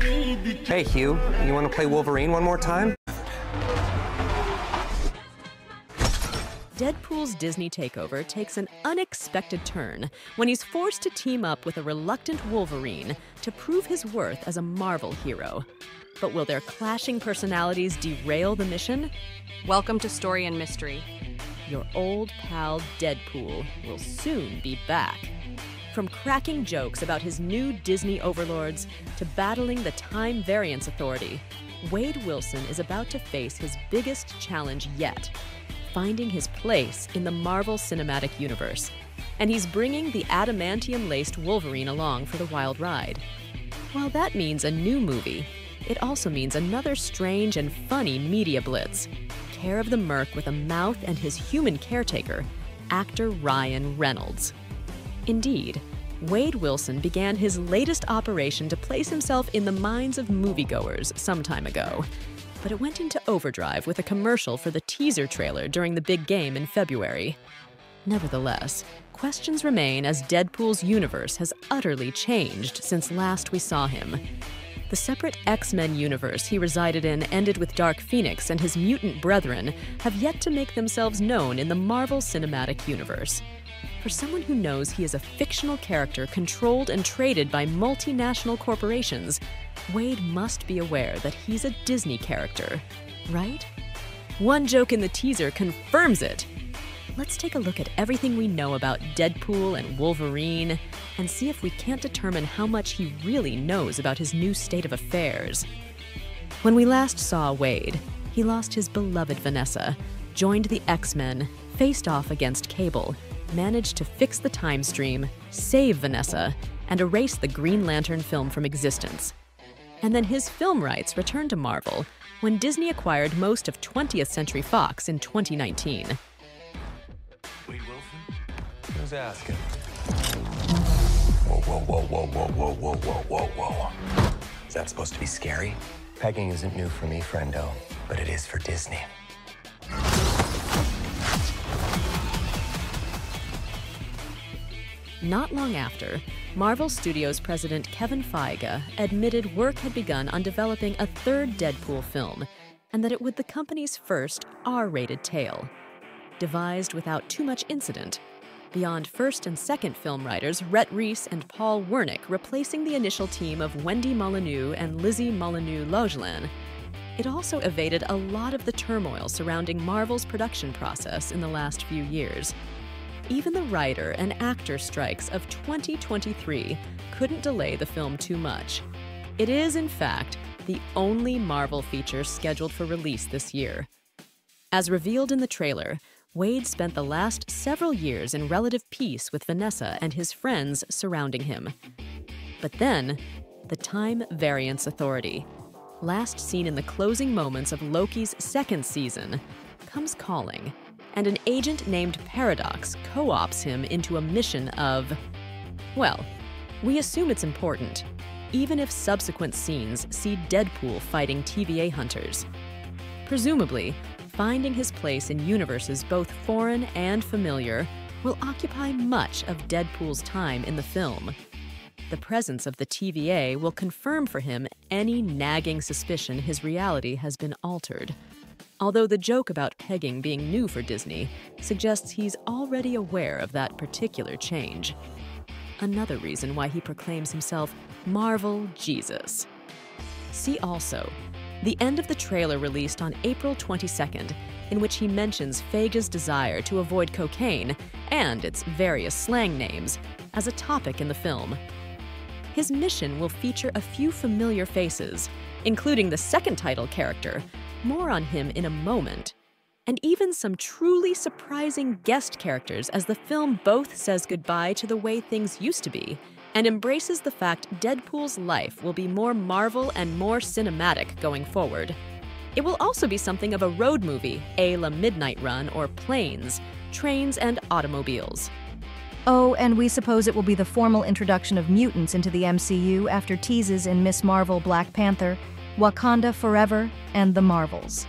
Hey, Hugh, you want to play Wolverine one more time? Deadpool's Disney takeover takes an unexpected turn when he's forced to team up with a reluctant Wolverine to prove his worth as a Marvel hero. But will their clashing personalities derail the mission? Welcome to Story and Mystery. Your old pal Deadpool will soon be back. From cracking jokes about his new Disney overlords to battling the Time Variance Authority, Wade Wilson is about to face his biggest challenge yet: finding his place in the Marvel Cinematic Universe. And he's bringing the adamantium-laced Wolverine along for the wild ride. While that means a new movie, it also means another strange and funny media blitz. Care of the Merc with a mouth and his human caretaker, actor Ryan Reynolds. Indeed, Wade Wilson began his latest operation to place himself in the minds of moviegoers some time ago. But it went into overdrive with a commercial for the teaser trailer during the big game in February. Nevertheless, questions remain as Deadpool's universe has utterly changed since last we saw him. The separate X-Men universe he resided in ended with Dark Phoenix, and his mutant brethren have yet to make themselves known in the Marvel Cinematic Universe. For someone who knows he is a fictional character controlled and traded by multinational corporations, Wade must be aware that he's a Disney character, right? One joke in the teaser confirms it. Let's take a look at everything we know about Deadpool and Wolverine and see if we can't determine how much he really knows about his new state of affairs. When we last saw Wade, he lost his beloved Vanessa, joined the X-Men, faced off against Cable, managed to fix the time stream, save Vanessa, and erase the Green Lantern film from existence. And then his film rights returned to Marvel when Disney acquired most of 20th Century Fox in 2019. Wade Wilson? Who's asking? Whoa, whoa, whoa, whoa, whoa, whoa, whoa, whoa, whoa, whoa. Is that supposed to be scary? Pegging isn't new for me, friendo, but it is for Disney. Not long after, Marvel Studios president Kevin Feige admitted work had begun on developing a third Deadpool film, and that it would be the company's first R-rated tale. Devised without too much incident, beyond first and second film writers Rhett Reese and Paul Wernick replacing the initial team of Wendy Molyneux and Lizzie Molyneux-Loglan, it also evaded a lot of the turmoil surrounding Marvel's production process in the last few years. Even the writer and actor strikes of 2023 couldn't delay the film too much. It is, in fact, the only Marvel feature scheduled for release this year. As revealed in the trailer, Wade spent the last several years in relative peace with Vanessa and his friends surrounding him. But then, the Time Variance Authority, last seen in the closing moments of Loki's second season, comes calling, and an agent named Paradox co-opts him into a mission of, well, we assume it's important, even if subsequent scenes see Deadpool fighting TVA hunters. Presumably, finding his place in universes both foreign and familiar will occupy much of Deadpool's time in the film. The presence of the TVA will confirm for him any nagging suspicion his reality has been altered. Although the joke about pegging being new for Disney suggests he's already aware of that particular change. Another reason why he proclaims himself Marvel Jesus. See also the end of the trailer released on April 22nd, in which he mentions Feige's desire to avoid cocaine and its various slang names as a topic in the film. His mission will feature a few familiar faces, including the second title character, more on him in a moment, and even some truly surprising guest characters as the film both says goodbye to the way things used to be and embraces the fact Deadpool's life will be more Marvel and more cinematic going forward. It will also be something of a road movie, a la Midnight Run or Planes, Trains and Automobiles. Oh, and we suppose it will be the formal introduction of mutants into the MCU after teases in Miss Marvel, Black Panther, Wakanda Forever, and The Marvels.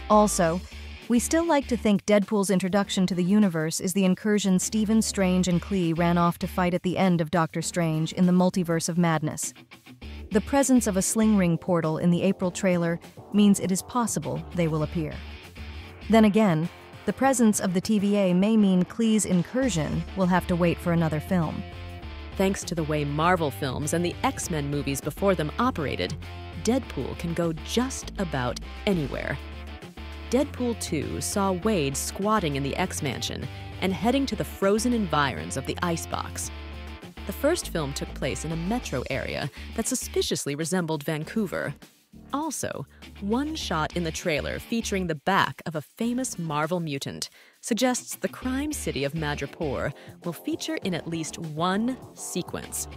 Also, we still like to think Deadpool's introduction to the universe is the incursion Stephen Strange and Klee ran off to fight at the end of Doctor Strange in the Multiverse of Madness. The presence of a sling ring portal in the April trailer means it is possible they will appear. Then again, the presence of the TVA may mean Klee's incursion will have to wait for another film. Thanks to the way Marvel films and the X-Men movies before them operated, Deadpool can go just about anywhere. Deadpool 2 saw Wade squatting in the X-Mansion and heading to the frozen environs of the Icebox. The first film took place in a metro area that suspiciously resembled Vancouver. Also, one shot in the trailer featuring the back of a famous Marvel mutant suggests the crime city of Madripoor will feature in at least one sequence.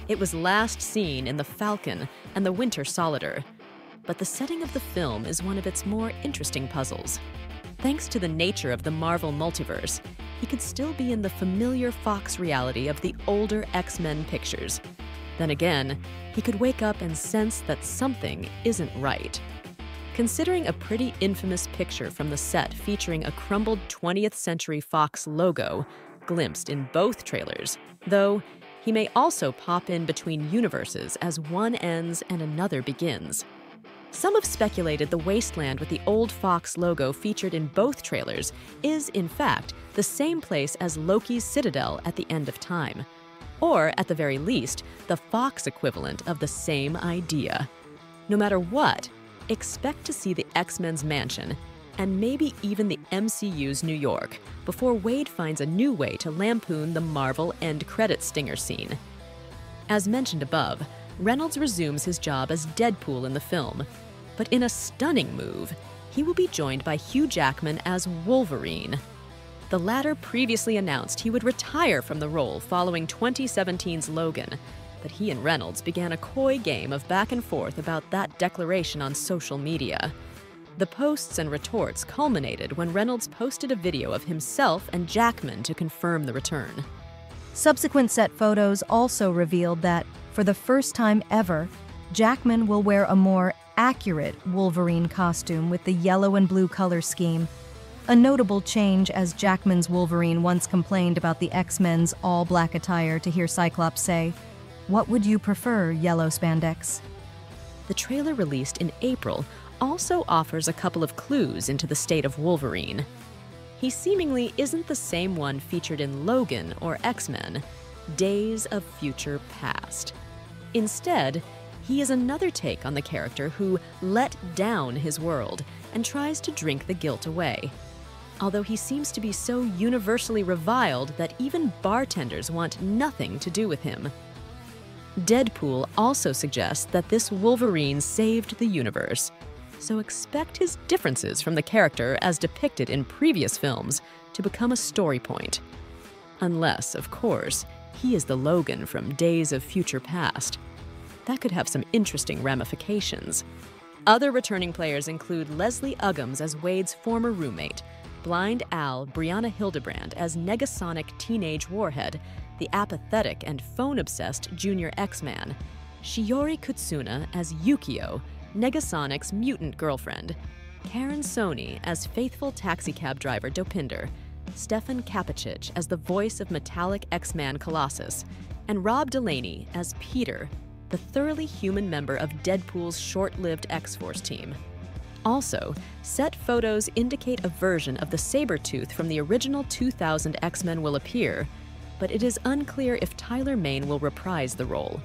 It was last seen in The Falcon and The Winter Soldier, but the setting of the film is one of its more interesting puzzles. Thanks to the nature of the Marvel multiverse, he could still be in the familiar Fox reality of the older X-Men pictures. Then again, he could wake up and sense that something isn't right. Considering a pretty infamous picture from the set featuring a crumbled 20th Century Fox logo glimpsed in both trailers, though he may also pop in between universes as one ends and another begins. Some have speculated the wasteland with the old Fox logo featured in both trailers is, in fact, the same place as Loki's Citadel at the end of time. Or, at the very least, the Fox equivalent of the same idea. No matter what, expect to see the X-Men's mansion, and maybe even the MCU's New York, before Wade finds a new way to lampoon the Marvel end credit stinger scene. As mentioned above, Reynolds resumes his job as Deadpool in the film, but in a stunning move, he will be joined by Hugh Jackman as Wolverine. The latter previously announced he would retire from the role following 2017's Logan, but he and Reynolds began a coy game of back and forth about that declaration on social media. The posts and retorts culminated when Reynolds posted a video of himself and Jackman to confirm the return. Subsequent set photos also revealed that, for the first time ever, Jackman will wear a more accurate Wolverine costume with the yellow and blue color scheme, a notable change as Jackman's Wolverine once complained about the X-Men's all-black attire to hear Cyclops say, "What would you prefer, yellow spandex?" The trailer released in April also offers a couple of clues into the state of Wolverine. He seemingly isn't the same one featured in Logan or X-Men, Days of Future Past. Instead, he is another take on the character who let down his world and tries to drink the guilt away. Although he seems to be so universally reviled that even bartenders want nothing to do with him. Deadpool also suggests that this Wolverine saved the universe, so expect his differences from the character as depicted in previous films to become a story point. Unless, of course, he is the Logan from Days of Future Past. That could have some interesting ramifications. Other returning players include Leslie Uggams as Wade's former roommate, Blind Al Brianna Hildebrand as Negasonic Teenage Warhead, the apathetic and phone-obsessed Junior X-Man, Shiori Kutsuna as Yukio, Negasonic's mutant girlfriend, Karen Sony as faithful taxicab driver Dopinder, Stefan Kapicic as the voice of metallic X-Man Colossus, and Rob Delaney as Peter, the thoroughly human member of Deadpool's short-lived X-Force team. Also, set photos indicate a version of the Sabretooth from the original 2000 X-Men will appear, but it is unclear if Tyler Mane will reprise the role.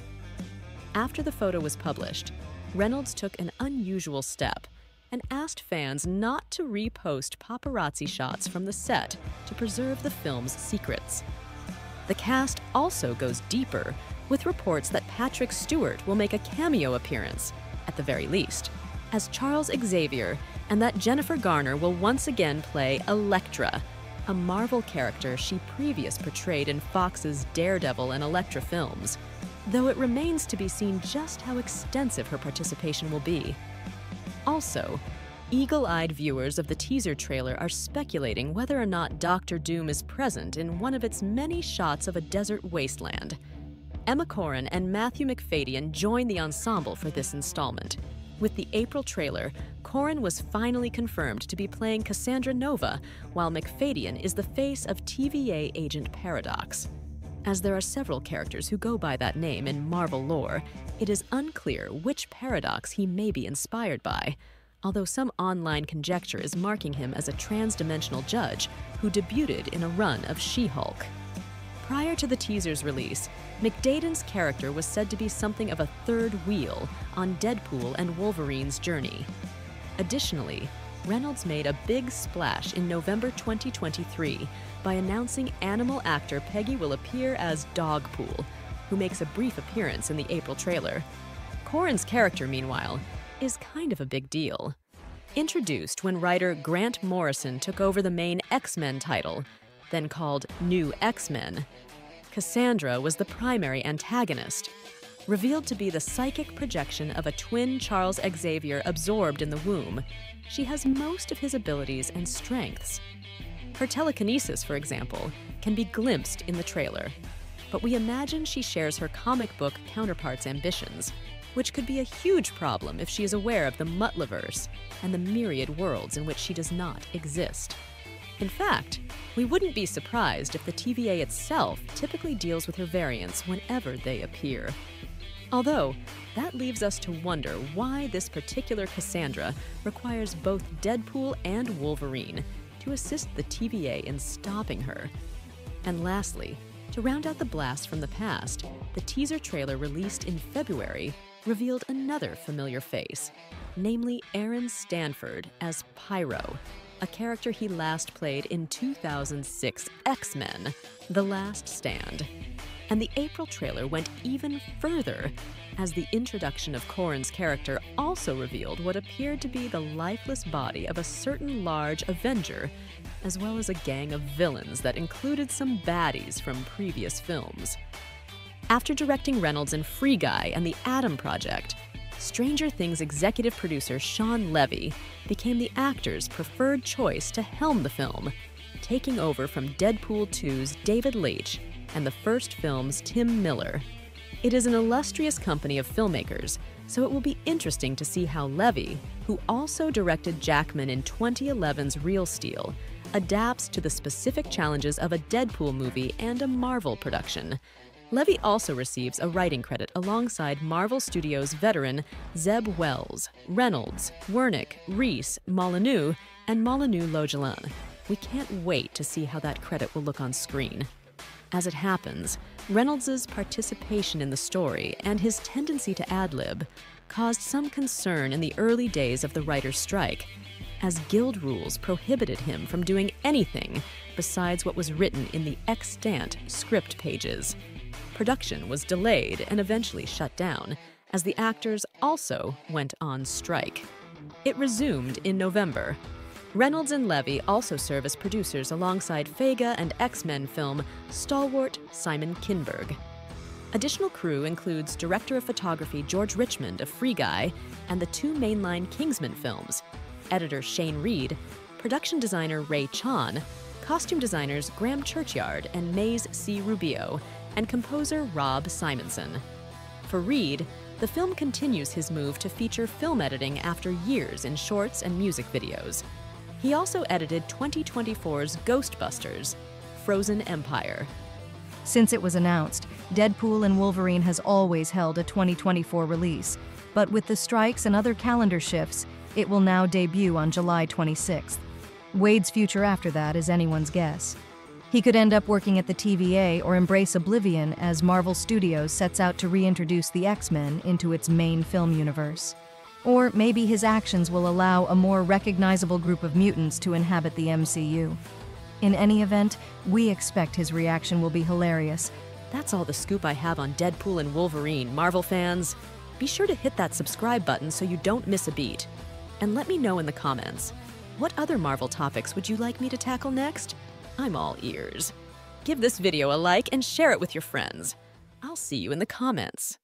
After the photo was published, Reynolds took an unusual step and asked fans not to repost paparazzi shots from the set to preserve the film's secrets. The cast also goes deeper, with reports that Patrick Stewart will make a cameo appearance, at the very least, as Charles Xavier, and that Jennifer Garner will once again play Elektra, a Marvel character she previously portrayed in Fox's Daredevil and Elektra films, though it remains to be seen just how extensive her participation will be. Also, eagle-eyed viewers of the teaser trailer are speculating whether or not Doctor Doom is present in one of its many shots of a desert wasteland. Emma Corrin and Matthew McFadyen join the ensemble for this installment. With the April trailer, Corrin was finally confirmed to be playing Cassandra Nova, while McFadyen is the face of TVA Agent Paradox. As there are several characters who go by that name in Marvel lore, it is unclear which paradox he may be inspired by, although some online conjecture is marking him as a trans-dimensional judge who debuted in a run of She-Hulk. Prior to the teaser's release, McDaden's character was said to be something of a third wheel on Deadpool and Wolverine's journey. Additionally, Reynolds made a big splash in November 2023 by announcing animal actor Peggy will appear as Dogpool, who makes a brief appearance in the April trailer. Corrin's character, meanwhile, is kind of a big deal. Introduced when writer Grant Morrison took over the main X-Men title, then called New X-Men, Cassandra was the primary antagonist. Revealed to be the psychic projection of a twin Charles Xavier absorbed in the womb, she has most of his abilities and strengths. Her telekinesis, for example, can be glimpsed in the trailer, but we imagine she shares her comic book counterpart's ambitions, which could be a huge problem if she is aware of the Mutlaverse and the myriad worlds in which she does not exist. In fact, we wouldn't be surprised if the TVA itself typically deals with her variants whenever they appear. Although, that leaves us to wonder why this particular Cassandra requires both Deadpool and Wolverine to assist the TVA in stopping her. And lastly, to round out the blast from the past, the teaser trailer released in February revealed another familiar face, namely Aaron Stanford as Pyro, a character he last played in 2006 X-Men: The Last Stand. And the April trailer went even further, as the introduction of Corrin's character also revealed what appeared to be the lifeless body of a certain large Avenger, as well as a gang of villains that included some baddies from previous films. After directing Reynolds in Free Guy and The Atom Project, Stranger Things executive producer Sean Levy became the actor's preferred choice to helm the film, taking over from Deadpool 2's David Leitch and the first film's Tim Miller. It is an illustrious company of filmmakers, so it will be interesting to see how Levy, who also directed Jackman in 2011's Real Steel, adapts to the specific challenges of a Deadpool movie and a Marvel production. Levy also receives a writing credit alongside Marvel Studios veteran Zeb Wells, Reynolds, Wernick, Reese, Molyneux, and Molyneux-Logelin. We can't wait to see how that credit will look on screen. As it happens, Reynolds' participation in the story and his tendency to ad-lib caused some concern in the early days of the writer's strike, as guild rules prohibited him from doing anything besides what was written in the extant script pages. Production was delayed and eventually shut down, as the actors also went on strike. It resumed in November. Reynolds and Levy also serve as producers alongside Fega and X-Men film stalwart Simon Kinberg. Additional crew includes director of photography George Richmond of Free Guy and the two mainline Kingsman films, editor Shane Reed, production designer Ray Chan, costume designers Graham Churchyard and Maze C. Rubio, and composer Rob Simonson. For Reed, the film continues his move to feature film editing after years in shorts and music videos. He also edited 2024's Ghostbusters, Frozen Empire. Since it was announced, Deadpool and Wolverine has always held a 2024 release, but with the strikes and other calendar shifts, it will now debut on July 26th. Wade's future after that is anyone's guess. He could end up working at the TVA or embrace oblivion as Marvel Studios sets out to reintroduce the X-Men into its main film universe. Or maybe his actions will allow a more recognizable group of mutants to inhabit the MCU. In any event, we expect his reaction will be hilarious. That's all the scoop I have on Deadpool and Wolverine, Marvel fans. Be sure to hit that subscribe button so you don't miss a beat. And let me know in the comments, what other Marvel topics would you like me to tackle next? I'm all ears. Give this video a like and share it with your friends. I'll see you in the comments.